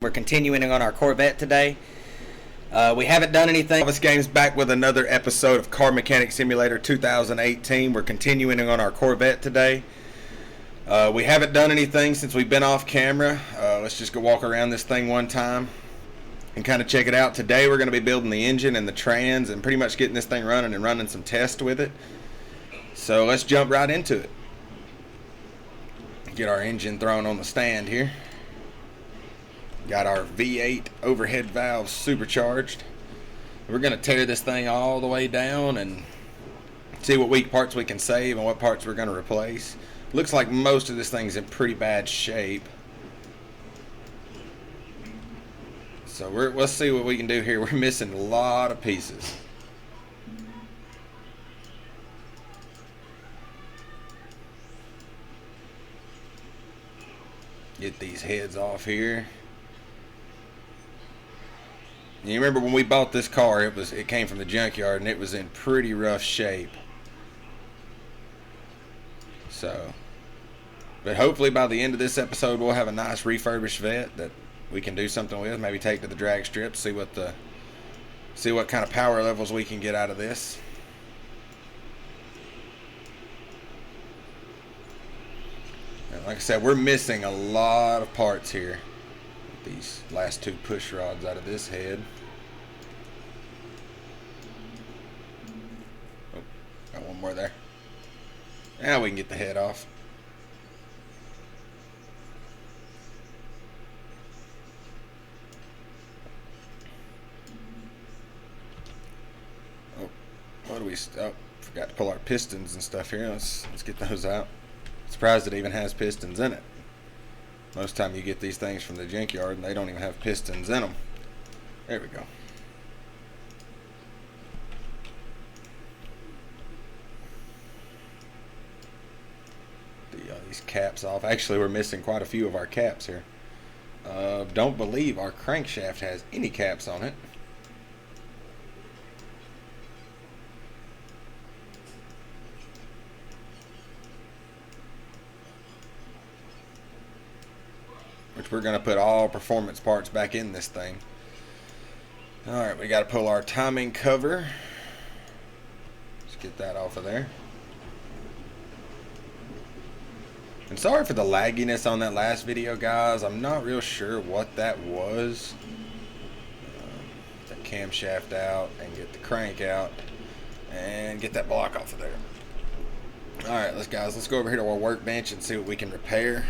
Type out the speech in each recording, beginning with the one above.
We're continuing on our Corvette today. We haven't done anything. BAlvis Games back with another episode of Car Mechanic Simulator 2018. We're continuing on our Corvette today. We haven't done anything since we've been off camera. Let's just go walk around this thing one time and kind of check it out. Today we're going to be building the engine and the trans and pretty much getting this thing running and running some tests with it. So let's jump right into it. Get our engine thrown on the stand here. Got our V8 overhead valves supercharged. We're going to tear this thing all the way down and see what weak parts we can save and what parts we're going to replace. Looks like most of this thing's in pretty bad shape. So let's see what we can do here. We're missing a lot of pieces. Get these heads off here. You remember when we bought this car, it came from the junkyard and it was in pretty rough shape. So, but hopefully by the end of this episode we'll have a nice refurbished Vette that we can do something with. Maybe take to the drag strip, see what kind of power levels we can get out of this. And like I said, we're missing a lot of parts here. These last two push rods out of this head. Oh, got one more there. Now we can get the head off. Oh, what do we? Oh, forgot to pull our pistons and stuff here. Let's get those out. Surprised it even has pistons in it. Most time you get these things from the junkyard and they don't even have pistons in them. There we go. These caps off. Actually, we're missing quite a few of our caps here. Don't believe our crankshaft has any caps on it. Which we're going to put all performance parts back in this thing. Alright, we got to pull our timing cover. Let's get that off of there. And sorry for the lagginess on that last video, guys. I'm not real sure what that was. Get that camshaft out and get the crank out and get that block off of there. Alright, let's go over here to our workbench and see what we can repair.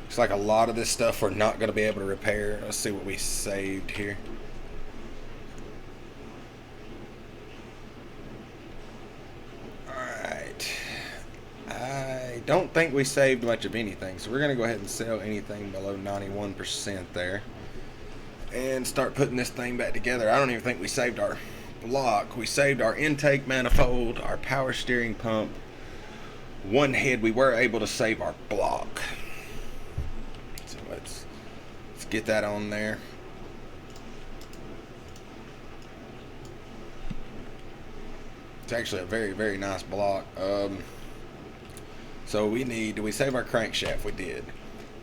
Looks like a lot of this stuff we're not going to be able to repair. Let's see what we saved here. Alright. I don't think we saved much of anything, so we're going to go ahead and sell anything below 91% there. And start putting this thing back together. I don't even think we saved our block. We saved our intake manifold, our power steering pump. One head, we were able to save our block. Let's get that on there. It's actually a very, very nice block. So we save our crankshaft? We did.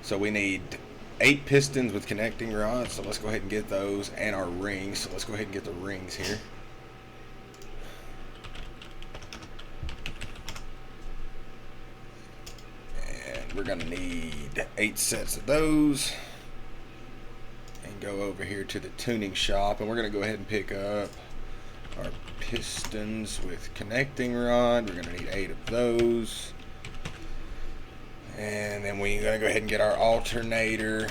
So we need 8 pistons with connecting rods. So let's go ahead and get those, and our rings. So let's go ahead and get the rings here. We're going to need 8 sets of those and go over here to the tuning shop, and we're going to go ahead and pick up our pistons with connecting rod. We're going to need 8 of those, and then we're going to go ahead and get our alternator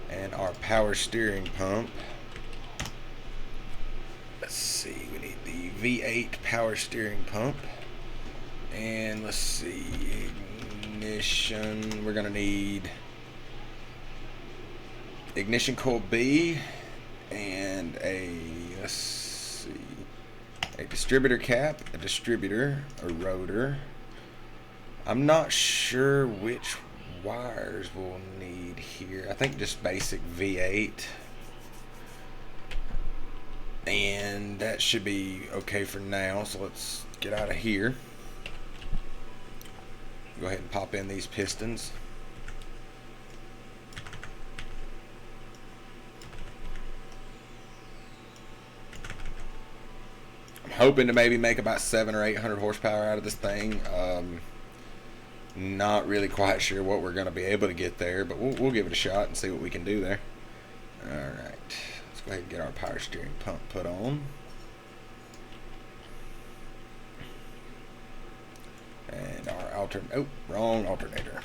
and our power steering pump. Let's see, we need the V8 power steering pump. And let's see, ignition, we're going to need ignition coil B and let's see, a distributor cap, a distributor, a rotor. I'm not sure which wires we'll need here. I think just basic V8. And that should be okay for now, so let's get out of here. Go ahead and pop in these pistons. hoping to maybe make about 700 or 800 horsepower out of this thing. Not really quite sure what we're going to be able to get there, but we'll give it a shot and see what we can do there. Alright, let's go ahead and get our power steering pump put on. And our wrong alternator.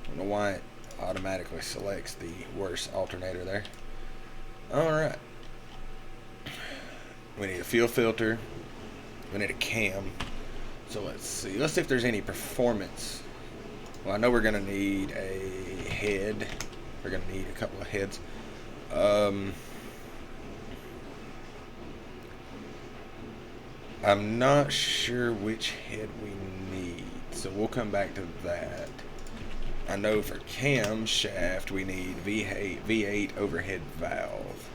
I don't know why it automatically selects the worst alternator there. Alright. We need a fuel filter. We need a cam. So let's see. Let's see if there's any performance. Well, I know we're going to need a head. We're going to need a couple of heads. I'm not sure which head we need, so we'll come back to that. I know for camshaft we need V8 overhead valve.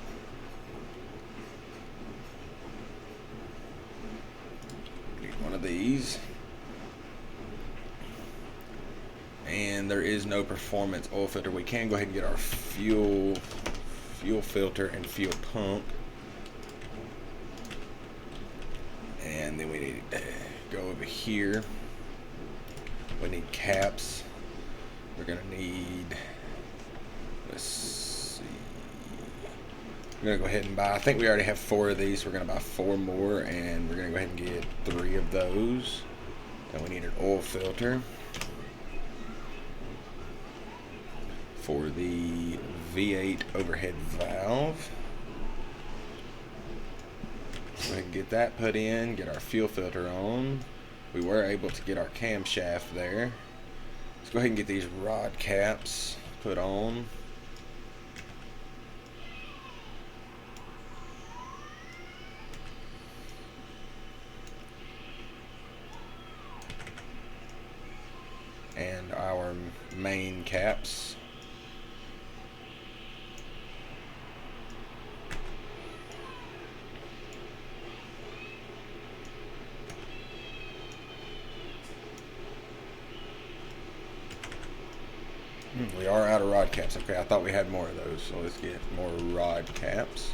Need one of these. And there is no performance oil filter. We can go ahead and get our fuel filter and fuel pump. And then we need to go over here. We need caps. We're gonna need, let's see, we're gonna go ahead and buy, I think we already have 4 of these, so we're gonna buy 4 more, and we're gonna go ahead and get 3 of those. And we need an oil filter for the V8 overhead valve. Go ahead and get that put in, get our fuel filter on. We were able to get our camshaft there. Let's go ahead and get these rod caps put on. And our main caps. We are out of rod caps. Okay, I thought we had more of those, so let's get more rod caps.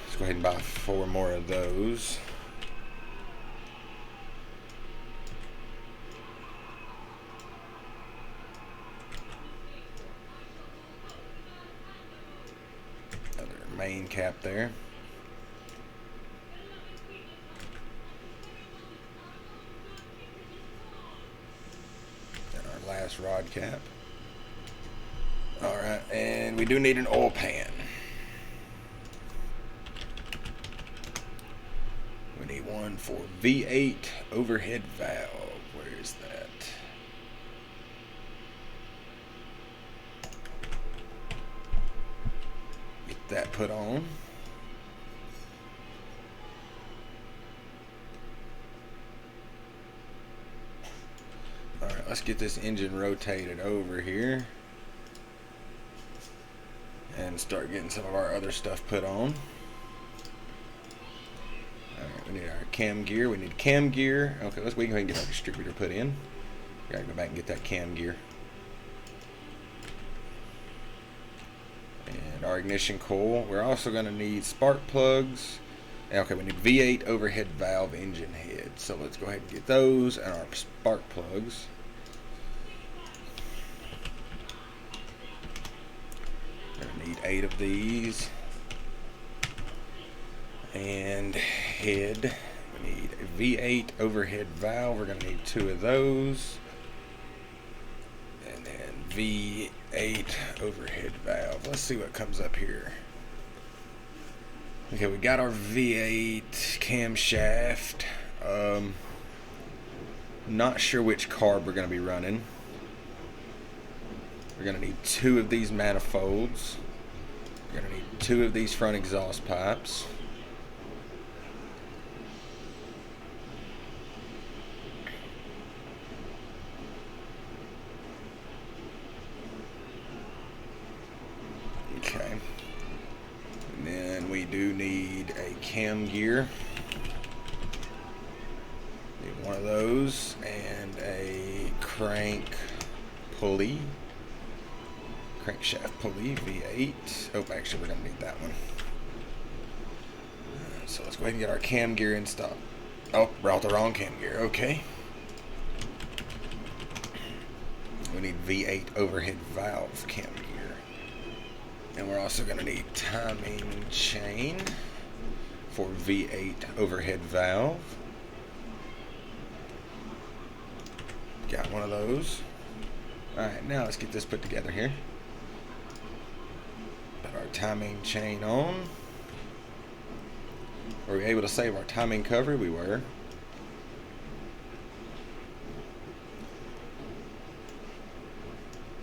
Let's go ahead and buy 4 more of those. Another main cap there. Last rod cap. Alright, and we do need an oil pan. We need one for V8 overhead valve. Where is that? Get that put on. Alright, let's get this engine rotated over here and start getting some of our other stuff put on. Alright, we need our cam gear. We need cam gear. Okay, we can go ahead and get our distributor put in. Gotta go back and get that cam gear. And our ignition coil. We're also going to need spark plugs. Okay, we need V8 overhead valve engine head. So let's go ahead and get those and our spark plugs. We're going to need 8 of these. And head. We need a V8 overhead valve. We're going to need 2 of those. And then V8 overhead valve. Let's see what comes up here. Okay, we got our V8 camshaft. Not sure which carb we're going to be running. We're going to need 2 of these manifolds. We're going to need 2 of these front exhaust pipes. Okay. And then we do need a cam gear. Need one of those and a crank pulley. Crankshaft pulley V8. Oh, actually we're gonna need that one. So let's go ahead and get our cam gear installed. Oh, brought the wrong cam gear. Okay. We need V8 overhead valve cam gear. And we're also going to need timing chain for V8 overhead valve. Got one of those. Alright, now let's get this put together here. Put our timing chain on. Were we able to save our timing cover? We were.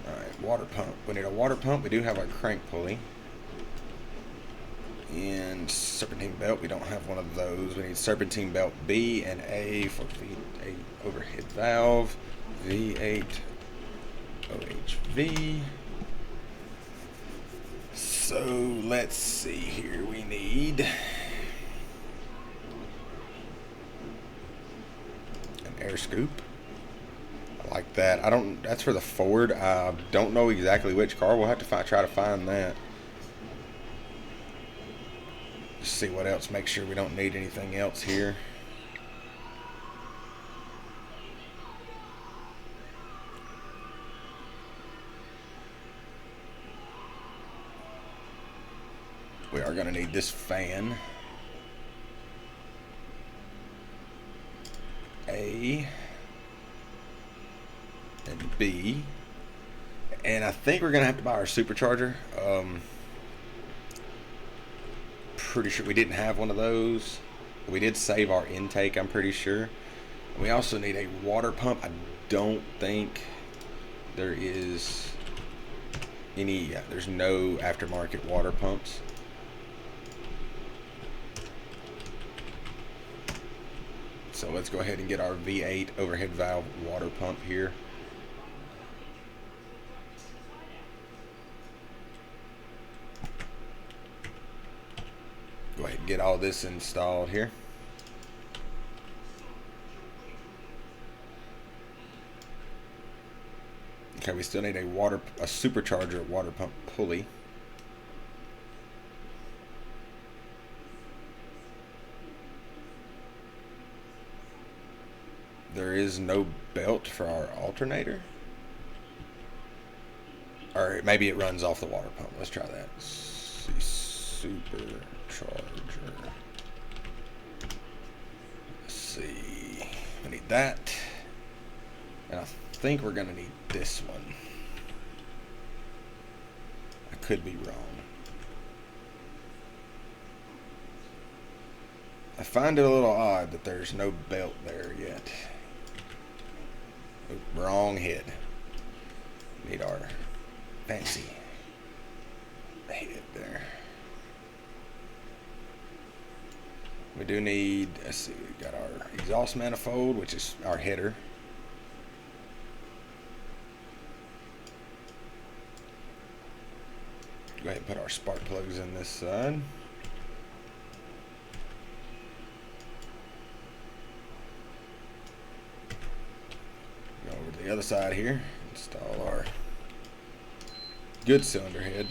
Alright, water pump. We need a water pump. We do have our crank pulley. And serpentine belt. We don't have one of those. We need serpentine belt B and A for V8 overhead valve. V8 OHV. So let's see here. We need an air scoop. I like that. That's for the Ford. I don't know exactly which car. We'll have to try to find that. Just see what else. Make sure we don't need anything else here. We are going to need this fan. A and B. And I think we're going to have to buy our supercharger. Pretty sure we didn't have one of those. We did save our intake, I'm pretty sure. We also need a water pump. I don't think there is any, there's no aftermarket water pumps. So let's go ahead and get our V8 overhead valve water pump here. Go ahead and get all this installed here. Okay, we still need a supercharger water pump pulley. There is no belt for our alternator. Or maybe it runs off the water pump. Let's try that. Supercharger. Let's see. We need that. And I think we're going to need this one. I could be wrong. I find it a little odd that there's no belt there yet. Oop, wrong head. Need our fancy head there. We do need, let's see, we got our exhaust manifold, which is our header. Go ahead and put our spark plugs in this side. Go over to the other side here, install our good cylinder head.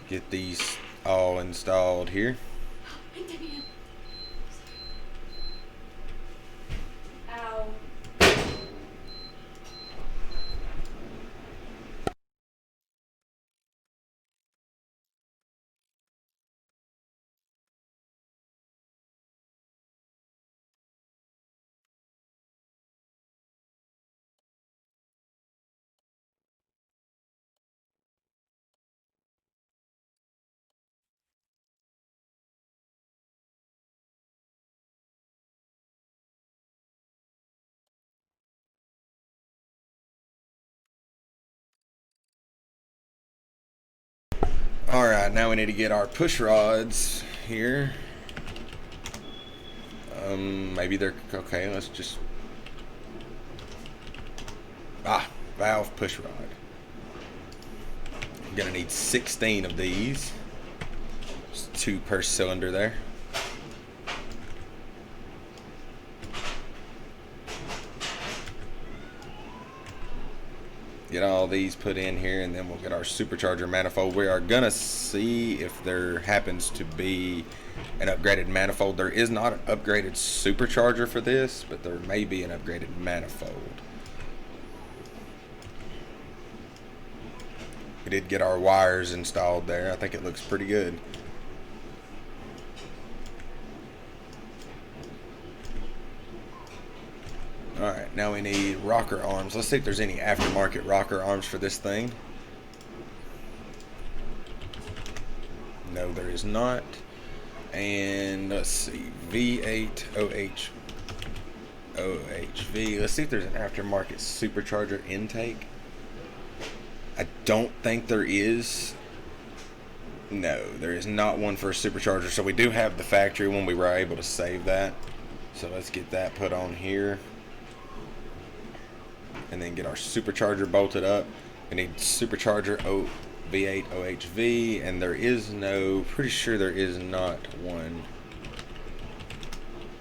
Get these all installed here. Ow. Alright, now we need to get our push rods here. Maybe they're okay. Let's just valve push rod. I'm gonna need 16 of these. Just 2 per cylinder there. Get all these put in here, and then we'll get our supercharger manifold. We are gonna see if there happens to be an upgraded manifold. There is not an upgraded supercharger for this, but there may be an upgraded manifold. We did get our wires installed there. I think it looks pretty good. Alright, now we need rocker arms. Let's see if there's any aftermarket rocker arms for this thing. No, there is not. And let's see, V8 OHV. Let's see if there's an aftermarket supercharger intake. I don't think there is. No, there is not one for a supercharger. So we do have the factory one. We were able to save that. So let's get that put on here. And then get our supercharger bolted up. We need supercharger V8 OHV, and there is no, pretty sure there is not one.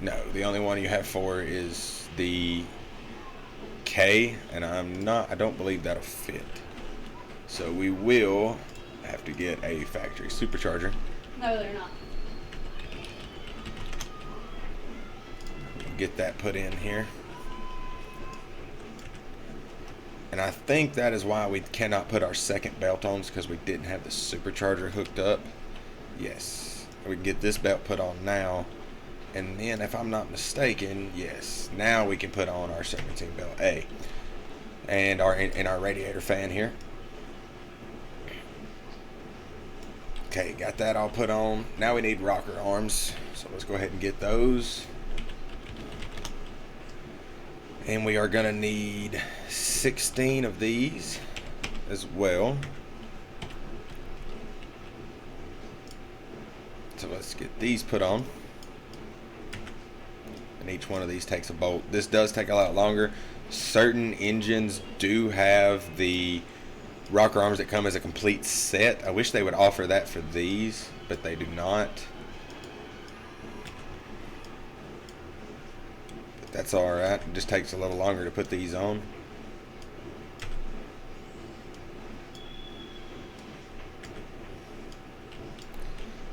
No, the only one you have for is the K, and I don't believe that'll fit. So we will have to get a factory supercharger. No, they're not. Get that put in here. And I think that is why we cannot put our second belt on, because we didn't have the supercharger hooked up. Yes, we can get this belt put on now, and then if I'm not mistaken, yes, now we can put on our serpentine belt A, and our radiator fan here. Okay, got that all put on. Now we need rocker arms, so let's go ahead and get those. And we are gonna need 16 of these as well. So let's get these put on. And each one of these takes a bolt. This does take a lot longer. Certain engines do have the rocker arms that come as a complete set. I wish they would offer that for these, but they do not. That's alright, it just takes a little longer to put these on.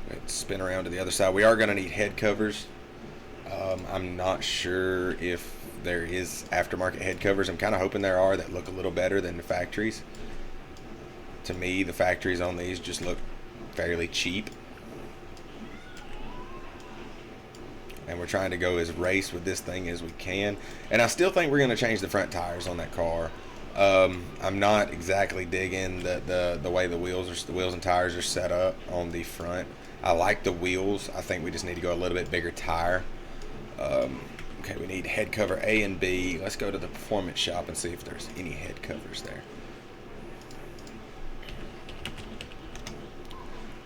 Let's spin around to the other side. We are going to need head covers. I'm not sure if there is aftermarket head covers. I'm kind of hoping there are that look a little better than the factories. To me, the factories on these just look fairly cheap. And we're trying to go as race with this thing as we can. And I still think we're going to change the front tires on that car. I'm not exactly digging the way the wheels and tires are set up on the front. I like the wheels. I think we just need to go a little bit bigger tire. Okay, we need head cover A and B. Let's go to the performance shop and see if there's any head covers there.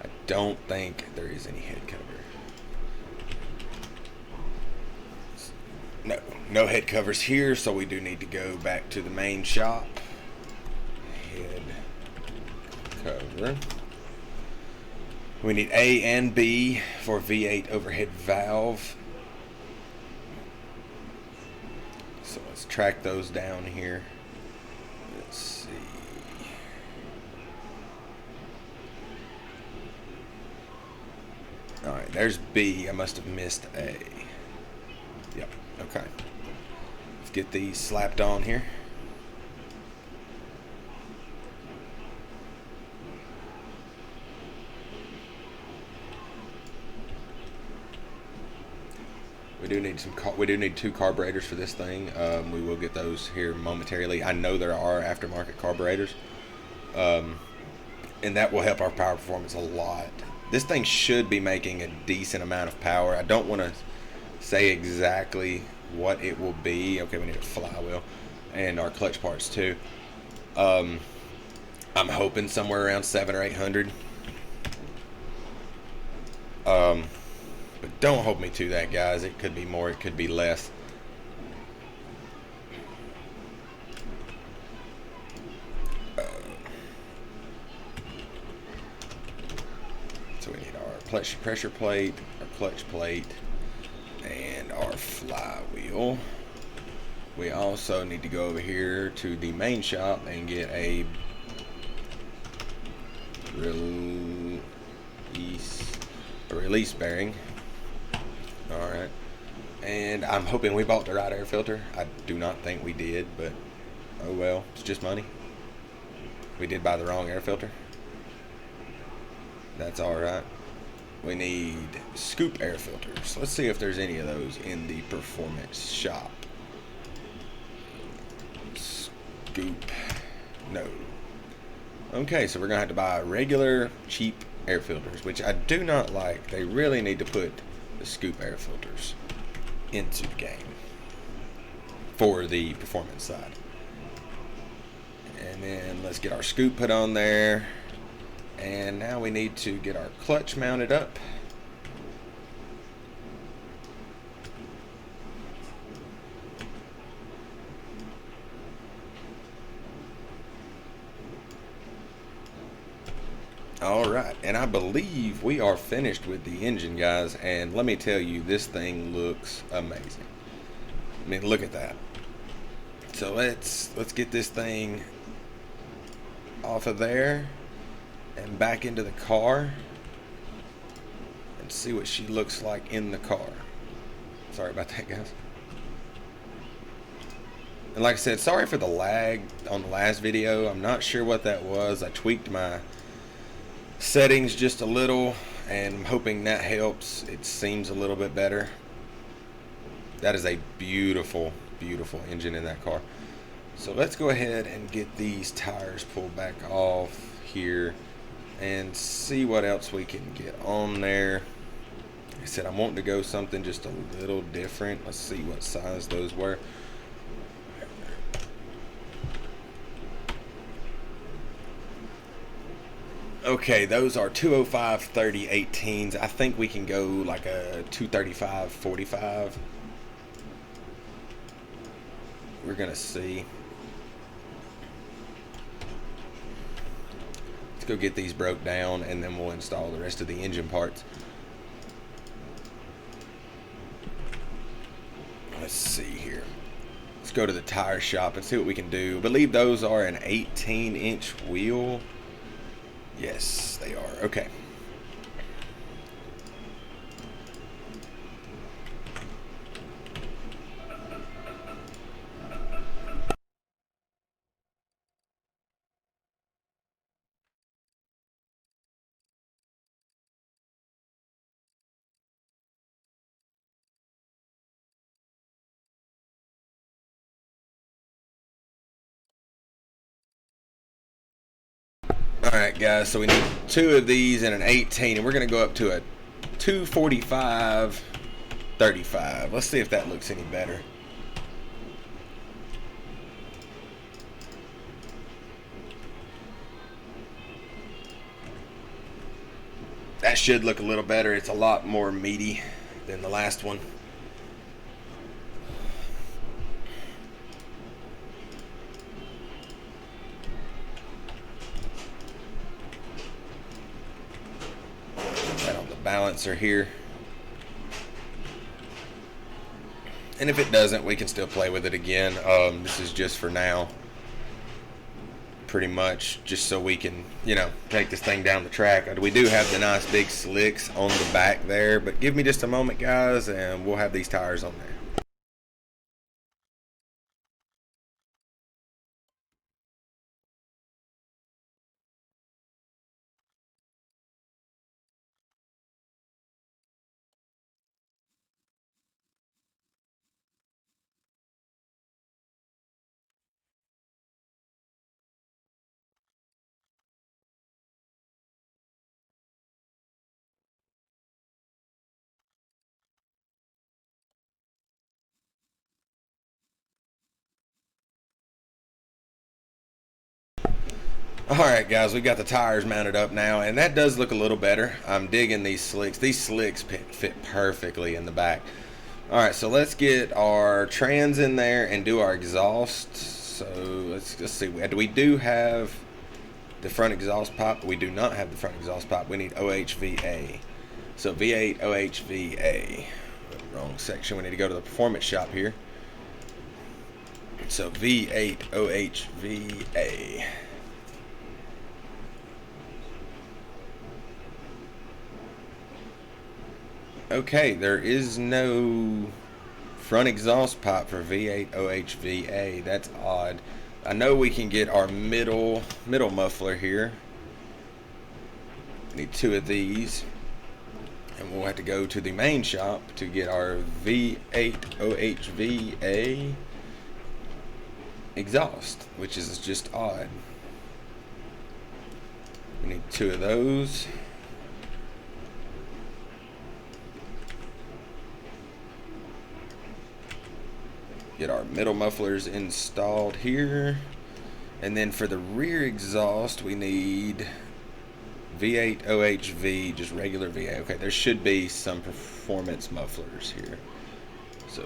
I don't think there is any head cover. No head covers here, so we do need to go back to the main shop. Head cover. We need A and B for V8 overhead valve. So let's track those down here. Let's see. Alright, there's B. I must have missed A. Yep, okay. Let's get these slapped on here. We do need two carburetors for this thing. We will get those here momentarily. I know there are aftermarket carburetors, and that will help our power performance a lot. This thing should be making a decent amount of power. I don't want to say exactly what it will be. Okay, we need a flywheel and our clutch parts too. I'm hoping somewhere around 700 or 800. But don't hold me to that, guys. It could be more, it could be less. So we need our pressure plate, our clutch plate, and our flywheel. We also need to go over here to the main shop and get a release bearing. Alright. And I'm hoping we bought the right air filter. I do not think we did, but oh well, it's just money. We did buy the wrong air filter. That's alright. We need scoop air filters. Let's see if there's any of those in the performance shop. Scoop. No. Okay, so we're going to have to buy regular, cheap air filters, which I do not like. They really need to put the scoop air filters into the game for the performance side. And then let's get our scoop put on there. And now we need to get our clutch mounted up. Alright, and I believe we are finished with the engine, guys, and let me tell you, this thing looks amazing. I mean, look at that. So let's get this thing off of there and back into the car and see what she looks like in the car. Sorry about that, guys. And like I said, sorry for the lag on the last video. I'm not sure what that was. I tweaked my settings just a little, and I'm hoping that helps. It seems a little bit better. That is a beautiful, beautiful engine in that car. So let's go ahead and get these tires pulled back off here and see what else we can get on there. Like I said, I'm wanting to go something just a little different. Let's see what size those were. Okay, those are 205 30 18s. I think we can go like a 235 45. We're gonna see. Let's go get these broke down and then we'll install the rest of the engine parts. Let's see here. Let's go to the tire shop and see what we can do. I believe those are an 18-inch wheel. Yes, they are. Okay. Alright guys, so we need 2 of these and an 18, and we're going to go up to a 245 35. Let's see if that looks any better. That should look a little better. It's a lot more meaty than the last one. Balancer here, and if it doesn't, we can still play with it again. This is just for now, pretty much just so we can, you know, take this thing down the track. We do have the nice big slicks on the back there, but give me just a moment, guys, and we'll have these tires on there. Alright guys, we got the tires mounted up now, and that does look a little better. I'm digging these slicks. These slicks fit perfectly in the back. Alright, so let's get our trans in there and do our exhaust. So let's see. We do have the front exhaust pipe. We do not have the front exhaust pipe. We need OHVA. So V8 OHVA. Wrong section. We need to go to the performance shop here. So V8 OHVA. Okay, there is no front exhaust pipe for V8 OHVA. That's odd. I know we can get our middle muffler here. Need 2 of these. And we'll have to go to the main shop to get our V8 OHVA exhaust, which is just odd. We need 2 of those. Get our middle mufflers installed here. And then for the rear exhaust, we need V8 OHV, just regular V8. Okay, there should be some performance mufflers here. So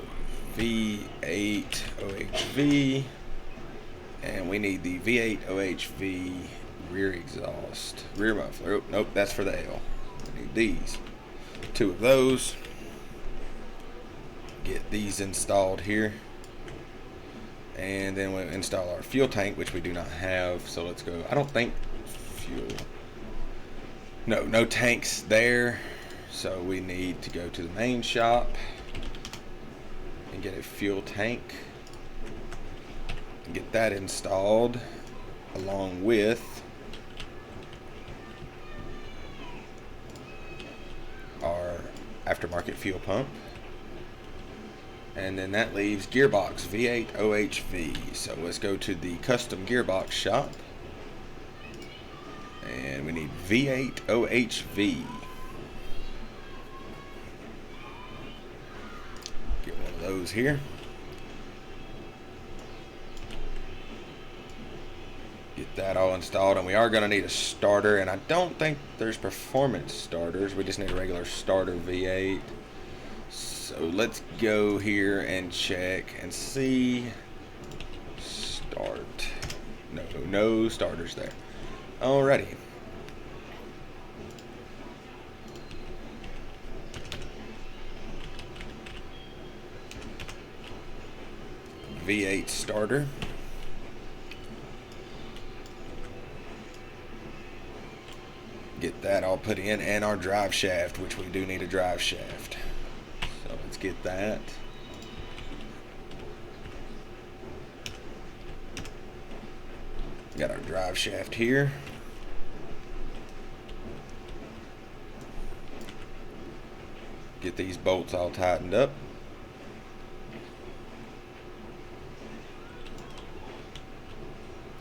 V8 OHV, and we need the V8 OHV rear exhaust, rear muffler. Oh, nope, that's for the L. We need these. 2 of those. Get these installed here. And then we'll install our fuel tank, which we do not have. So let's go. I don't think fuel. No tanks there. So we need to go to the main shop and get a fuel tank and get that installed along with our aftermarket fuel pump. And then that leaves gearbox V8 OHV. So let's go to the custom gearbox shop. And we need V8 OHV. Get one of those here. Get that all installed. And we are going to need a starter. And I don't think there's performance starters. We just need a regular starter V8. So let's go here and check and see. Start. No starters there. Alrighty. V8 starter. Get that all put in, and our drive shaft, which we do need a drive shaft. So let's get that. Got our drive shaft here. Get these bolts all tightened up.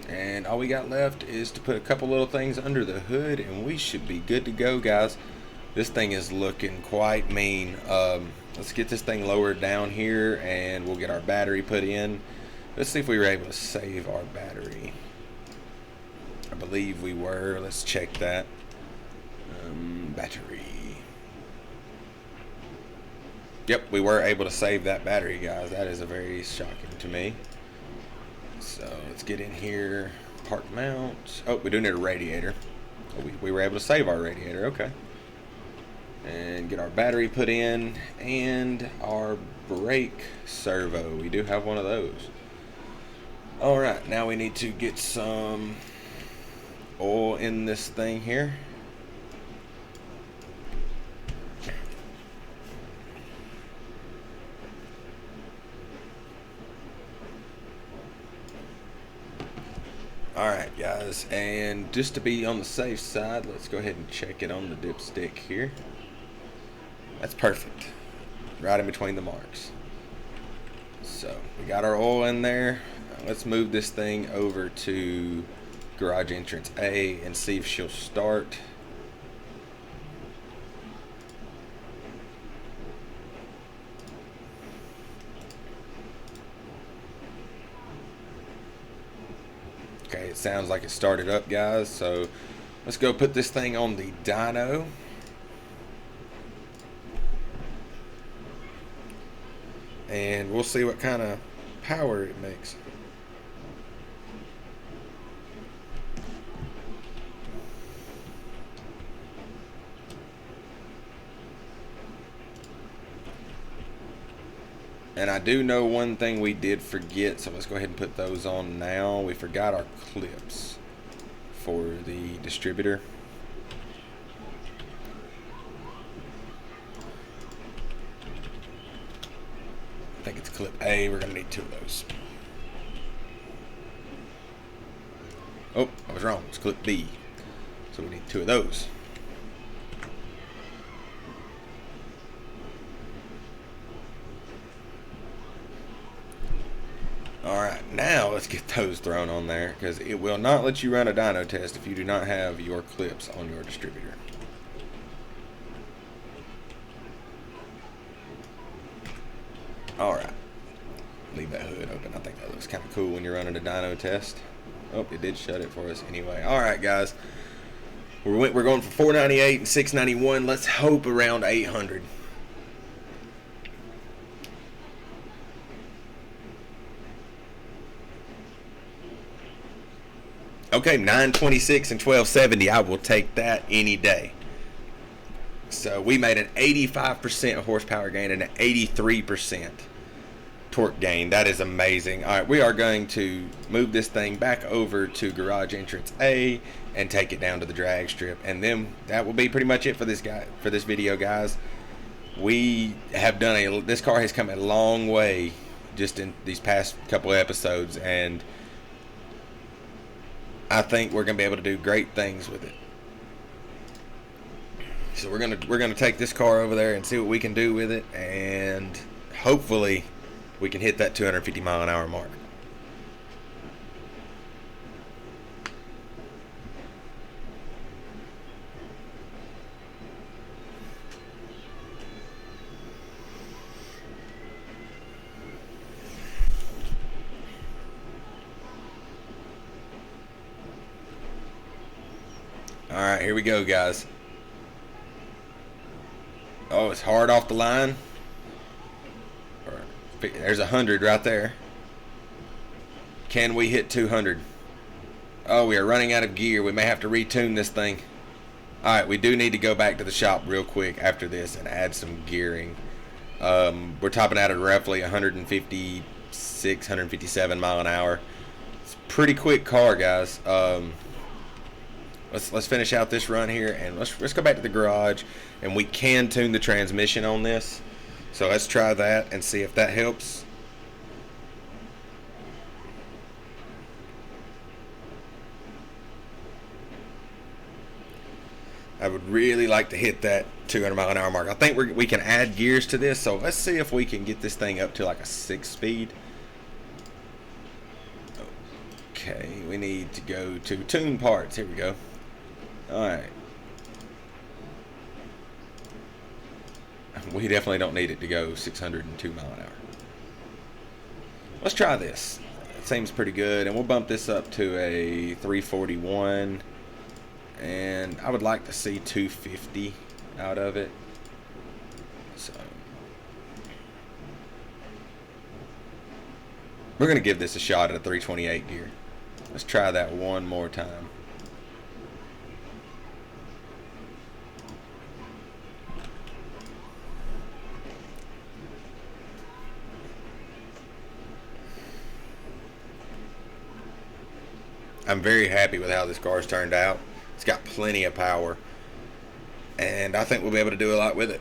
And all we got left is to put a couple little things under the hood, and we should be good to go, guys. This thing is looking quite mean. Let's get this thing lowered down here, and we'll get our battery put in. Let's see if we were able to save our battery. I believe we were. Let's check that. Battery. Yep, we were able to save that battery, guys. That is a very shocking to me. So let's get in here. Park mount. Oh, we do need a radiator. We were able to save our radiator. Okay. And get our battery put in, and our brake servo. We do have one of those. Alright, now we need to get some oil in this thing here. Alright guys, and just to be on the safe side, let's go ahead and check it on the dipstick here. That's perfect. Right in between the marks. So, we got our oil in there. Let's move this thing over to garage entrance A and see if she'll start. Okay, it sounds like it started up, guys. So let's go put this thing on the dyno. And we'll see what kind of power it makes. And I do know one thing we did forget, so let's go ahead and put those on now. We forgot our clips for the distributor. I think it's clip A. We're going to need 2 of those. Oh, I was wrong. It's clip B. So we need 2 of those. Alright, now let's get those thrown on there, because it will not let you run a dyno test if you do not have your clips on your distributor. Alright, leave that hood open. I think that looks kind of cool when you're running a dyno test. Oh, it did shut it for us anyway. Alright guys, we're going for 498 and 691. Let's hope around 800. Okay, 926 and 1270. I will take that any day. So we made an 85% horsepower gain and an 83% torque gain. That is amazing. All right, we are going to move this thing back over to garage entrance A and take it down to the drag strip, and then that will be pretty much it for this video, guys. We have done this car has come a long way just in these past couple of episodes, and I think we're gonna be able to do great things with it. So we're gonna take this car over there and see what we can do with it, and hopefully we can hit that 250 mile an hour mark. All right, here we go, guys. Oh, it's hard off the line. There's 100 right there. Can we hit 200? Oh, we are running out of gear. We may have to retune this thing. Alright, we do need to go back to the shop real quick after this and add some gearing. We're topping out at roughly 156, 157 mile an hour. It's a pretty quick car, guys. Let's finish out this run here, and let's go back to the garage, and we can tune the transmission on this. So let's try that and see if that helps. I would really like to hit that 200 mile an hour mark. I think we can add gears to this, so let's see if we can get this thing up to like a 6-speed. Okay, we need to go to tune parts. Here we go. Alright. We definitely don't need it to go 602 mile an hour. Let's try this. It seems pretty good, and we'll bump this up to a 341, and I would like to see 250 out of it. So we're going to give this a shot at a 328 gear. Let's try that one more time. I'm very happy with how this car's turned out. It's got plenty of power, and I think we'll be able to do a lot with it.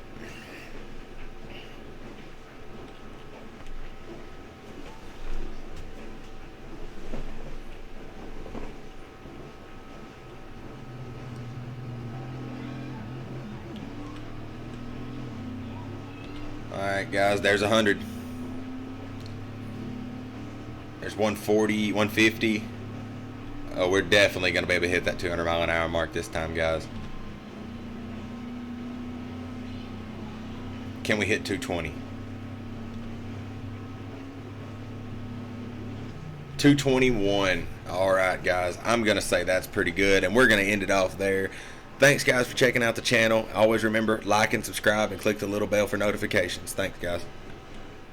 Alright guys, there's 100. There's 140, 150. Oh, we're definitely going to be able to hit that 200 mile an hour mark this time, guys. Can we hit 220? 221. Alright guys, I'm going to say that's pretty good, and we're going to end it off there. Thanks guys for checking out the channel. Always remember, like and subscribe and click the little bell for notifications. Thanks guys.